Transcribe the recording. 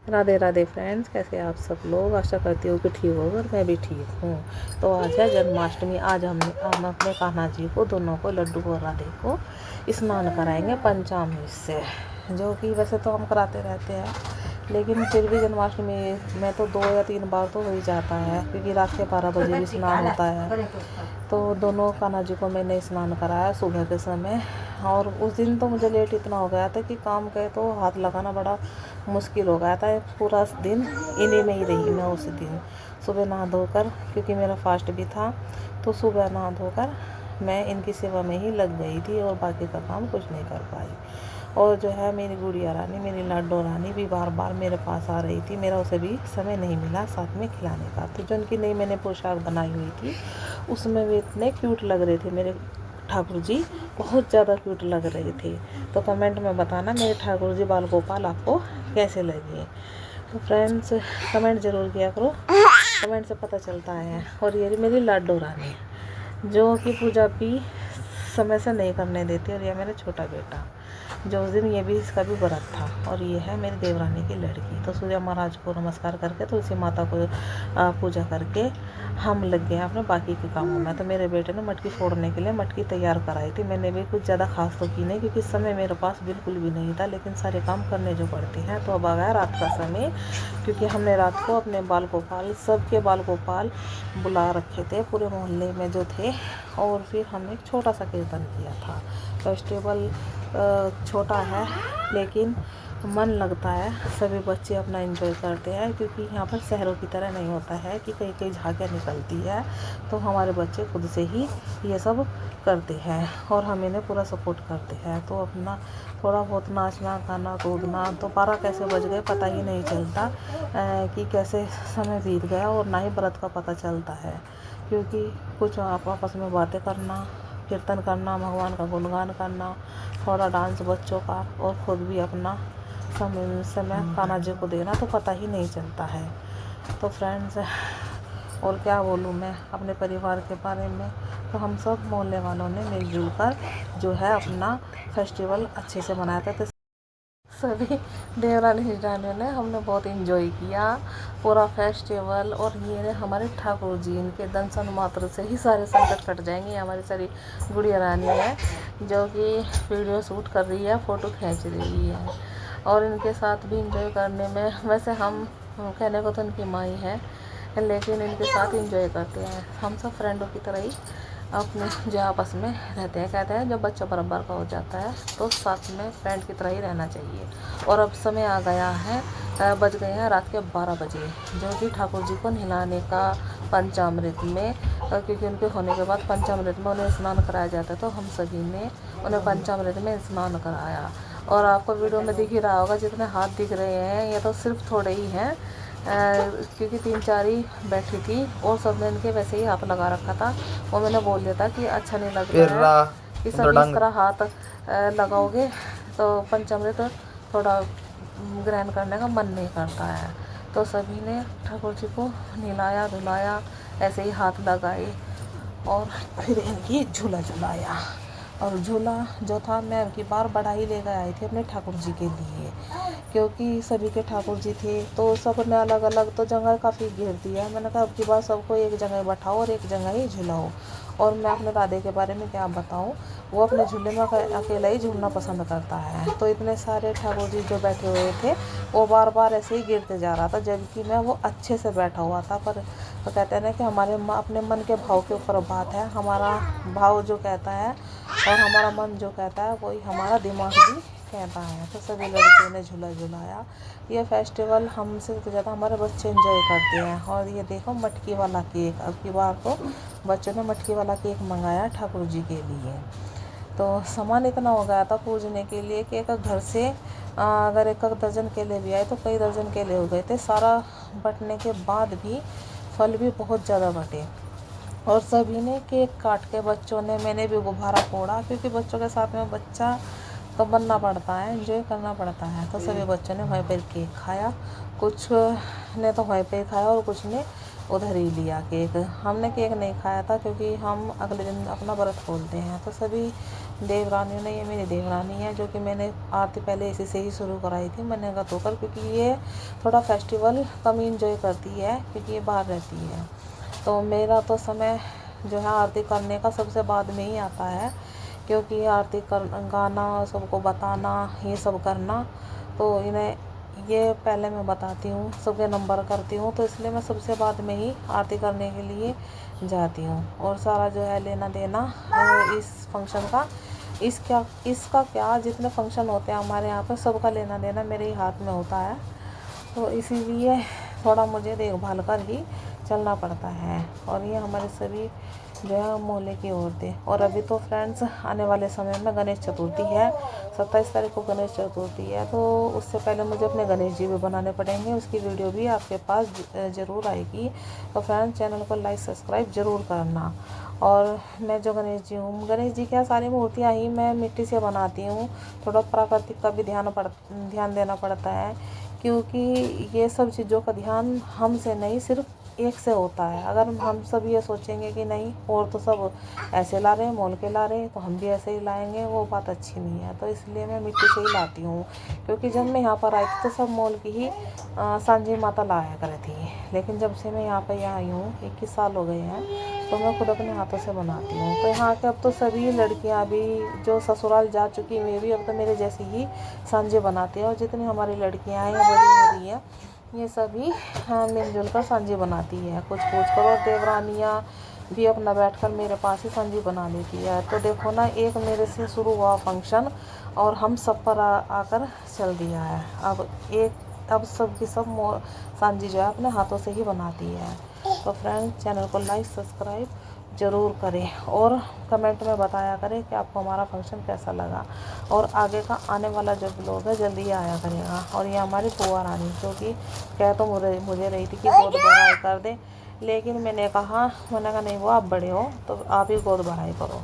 Radhe Radhe friends, कैसे आप सब लोग। आशा करती हूँ कि ठीक होगा और मैं भी ठीक हूँ। तो आज है जन्माष्टमी। आज हम अपने कान्हा जी को, दोनों को, लड्डू और राधे को स्नान कराएंगे पंचामृत से, जो कि वैसे तो हम कराते रहते हैं, लेकिन फिर भी जन्माष्टमी में तो 2 या 3 बार तो हो ही जाता है, क्योंकि रात के 12 बजे भी स्नान होता है। तो दोनों कान्हा जी को मैंने स्नान कराया सुबह के समय। और उस दिन तो मुझे लेट इतना हो गया था कि काम के तो हाथ लगाना बड़ा मुश्किल हो गया था। पूरा दिन इन्हीं में ही रही मैं उस दिन। सुबह नहा धोकर, क्योंकि मेरा फास्ट भी था, तो सुबह नहा धोकर मैं इनकी सेवा में ही लग गई थी और बाकी का काम कुछ नहीं कर पाई। और जो है मेरी गुड़िया रानी, मेरी लाडो रानी भी बार बार मेरे पास आ रही थी। मेरा उसे भी समय नहीं मिला साथ में खिलाने का। तो जो उनकी नई मैंने पोशाक बनाई हुई थी, उसमें भी इतने क्यूट लग रहे थे मेरे ठाकुर जी, बहुत ज़्यादा क्यूट लग रहे थे। तो कमेंट में बताना मेरे ठाकुर जी बाल गोपाल आपको कैसे लगे। तो फ्रेंड्स, कमेंट ज़रूर किया करो, कमेंट से पता चलता है। और ये मेरी लाडो रानी, जो कि पूजा भी समय से नहीं करने देती। और ये मेरा छोटा बेटा, जो उस दिन ये भी, इसका भी व्रत था। और ये है मेरी देवरानी की लड़की। तो सूर्य महाराज को नमस्कार करके, तो इसी माता को पूजा करके हम लग गए हैं अपने बाकी के कामों में। तो मेरे बेटे ने मटकी फोड़ने के लिए मटकी तैयार कराई थी। मैंने भी कुछ ज़्यादा खास तो की नहीं, क्योंकि समय मेरे पास बिल्कुल भी नहीं था, लेकिन सारे काम करने जो पड़ते हैं। तो अब आ गया रात का समय, क्योंकि हमने रात को अपने बाल गोपाल, सबके बाल गोपाल बुला रखे थे पूरे मोहल्ले में जो थे। और फिर हमने एक छोटा सा कीर्तन किया था। फेस्टिवल छोटा है, लेकिन मन लगता है। सभी बच्चे अपना एंजॉय करते हैं, क्योंकि यहाँ पर शहरों की तरह नहीं होता है कि कहीं कहीं झांकियाँ निकलती है। तो हमारे बच्चे खुद से ही ये सब करते हैं और हम इन्हें पूरा सपोर्ट करते हैं। तो अपना थोड़ा बहुत नाचना, गाना, कूदना। तो 12 कैसे बज गए पता ही नहीं चलता कि कैसे समय बीत गया। और ना ही व्रत का पता चलता है, क्योंकि कुछ आपस में बातें करना, कीर्तन करना, भगवान का गुणगान करना, थोड़ा डांस बच्चों का, और खुद भी अपना समय कान्हा जी को देना, तो पता ही नहीं चलता है। तो फ्रेंड्स, और क्या बोलूँ मैं अपने परिवार के बारे में। तो हम सब मोहल्ले वालों ने मिलजुल कर जो है अपना फेस्टिवल अच्छे से मनाया था। तो सभी देवरानी हिजड़ानियों ने, हमने बहुत एंजॉय किया पूरा फेस्टिवल। और ये हमारे ठाकुर जी, इनके दर्शन मात्र से ही सारे संकट कट जाएंगे। हमारी सारी गुड़िया रानी है, जो कि वीडियो शूट कर रही है, फ़ोटो खींच रही है। और इनके साथ भी इंजॉय करने में, वैसे हम कहने को तो इनकी माँ ही है, लेकिन इनके साथ इंजॉय करते हैं। हम सब फ्रेंडों की तरह ही अपने जो आपस में रहते हैं। कहते हैं जब बच्चा बराबर का हो जाता है तो साथ में फ्रेंड की तरह ही रहना चाहिए। और अब समय आ गया है, बज गए हैं रात के 12 बजे, जो कि ठाकुर जी को नहलाने का पंचामृत में, क्योंकि उनके होने के बाद पंचामृत में उन्हें स्नान कराया जाता है। तो हम सभी ने उन्हें पंचामृत में स्नान कराया। और आपको वीडियो में दिख ही रहा होगा, जितने हाथ दिख रहे हैं ये तो सिर्फ थोड़े ही हैं, क्योंकि 3-4 ही बैठी थी और सबने इनके वैसे ही हाथ लगा रखा था। वो मैंने बोल दिया था कि अच्छा नहीं लग रहा है कि सभी इस तरह हाथ लगाओगे तो पंचामृत थोड़ा ग्रहण करने का मन नहीं करता है। तो सभी ने ठाकुर जी को नहलाया धुलाया, ऐसे ही हाथ लगाए और फिर इनकी झूला झुलाया। और झूला जो था, मैं अब की बार बड़ा ही लेकर आई थी अपने ठाकुर जी के लिए, क्योंकि सभी के ठाकुर जी थे। तो सब ने अलग अलग तो जगह काफ़ी घेर दिया। मैंने कहा अब की बार सबको एक जगह बैठाओ और एक जगह ही झुलाओ। और मैं अपने राधे के बारे में क्या बताऊं, वो अपने झूले में अकेला ही झूलना पसंद करता है। तो इतने सारे ठाकुर जी जो बैठे हुए थे, वो बार बार ऐसे ही गिरते जा रहा था, जबकि मैं वो अच्छे से बैठा हुआ था। पर तो कहते हैं ना कि हमारे अपने मन के भाव के ऊपर बात है। हमारा भाव जो कहता है और हमारा मन जो कहता है, वही हमारा दिमाग भी कहता है। तो सभी लड़कियों ने झूला झुलाया। ये फेस्टिवल हमसे तो ज़्यादा हमारे बच्चे एंजॉय करते हैं। और ये देखो मटकी वाला केक, अब की बार तो बच्चों ने मटकी वाला केक मंगाया ठाकुर जी के लिए। तो सामान इतना हो गया था पूजने के लिए कि एक घर से अगर एक दर्जन केले भी आए तो कई दर्जन केले हो गए थे। सारा बटने के बाद भी फल भी बहुत ज़्यादा बटे। और सभी ने केक काट के, बच्चों ने, मैंने भी गुब्बारा फोड़ा, क्योंकि बच्चों के साथ में बच्चा तो बनना पड़ता है, एंजॉय करना पड़ता है। तो सभी बच्चों ने वहीं पर केक खाया। कुछ ने तो वहीं पर खाया और कुछ ने उधर ही लिया केक। हमने केक नहीं खाया था क्योंकि हम अगले दिन अपना व्रत खोलते हैं। तो सभी देवरानियों ने, ये मेरी देवरानी है जो कि मैंने आरती पहले इसी से ही शुरू कराई थी मन्नत होकर, क्योंकि ये थोड़ा फेस्टिवल कम इंजॉय करती है क्योंकि ये बाहर रहती है। तो मेरा तो समय जो है आरती करने का सबसे बाद में ही आता है, क्योंकि आरती कर गाना, सबको बताना, ये सब करना, तो इन्हें ये पहले मैं बताती हूँ, सबके नंबर करती हूँ, तो इसलिए मैं सबसे बाद में ही आरती करने के लिए जाती हूँ। और सारा जो है लेना देना इस फंक्शन का, इसका क्या, जितने फंक्शन होते हैं हमारे यहाँ पर सबका लेना देना मेरे ही हाथ में होता है। तो इसीलिए थोड़ा मुझे देखभाल कर ही चलना पड़ता है। और ये हमारे सभी जो है मोहल्ले की औरतें। और अभी तो फ्रेंड्स आने वाले समय में गणेश चतुर्थी है, 27 तारीख को गणेश चतुर्थी है। तो उससे पहले मुझे अपने गणेश जी भी बनाने पड़ेंगे, उसकी वीडियो भी आपके पास ज़रूर आएगी। तो फ्रेंड्स चैनल को लाइक सब्सक्राइब ज़रूर करना। और मैं जो गणेश जी हूँ, गणेश जी क्या सारी मूर्तियाँ ही मैं मिट्टी से बनाती हूँ। थोड़ा प्राकृतिक का भी ध्यान देना पड़ता है, क्योंकि ये सब चीज़ों का ध्यान हमसे नहीं सिर्फ एक से होता है। अगर हम सब ये सोचेंगे कि नहीं और तो सब ऐसे ला रहे हैं, मोल के ला रहे हैं, तो हम भी ऐसे ही लाएंगे, वो बात अच्छी नहीं है। तो इसलिए मैं मिट्टी से ही लाती हूँ, क्योंकि जब मैं यहाँ पर आई थी तो सब मोल की ही सांझी माता लाया कर थी। लेकिन जब से मैं यहाँ पर आई हूँ, 21 साल हो गए हैं, तो मैं खुद अपने हाथों से बनाती हूँ। तो यहाँ के अब तो सभी लड़कियाँ भी जो ससुराल जा चुकी हैं, वे भी अब तो मेरे जैसी ही सांझे बनाती हैं। और जितनी हमारी लड़कियाँ हैं बड़ी हो रही हैं, ये सभी मिलजुल कर सांझी बनाती है। कुछ कर, और देवरानियाँ भी अपना बैठकर मेरे पास ही सांझी बना लेती है। तो देखो ना, एक मेरे से शुरू हुआ फंक्शन और हम सब पर आकर चल दिया है। अब सब की सब सांझी जो है अपने हाथों से ही बनाती है। तो फ्रेंड्स चैनल को लाइक सब्सक्राइब ज़रूर करें और कमेंट में बताया करें कि आपको हमारा फंक्शन कैसा लगा। और आगे का आने वाला जो ब्लॉग है जल्दी ही आया करेगा। और ये हमारी बुआ रानी, जो कि कह तो मुझे रही थी कि गोद भराई कर दे, लेकिन मैंने कहा नहीं, वो आप बड़े हो तो आप ही गोद भराई करो।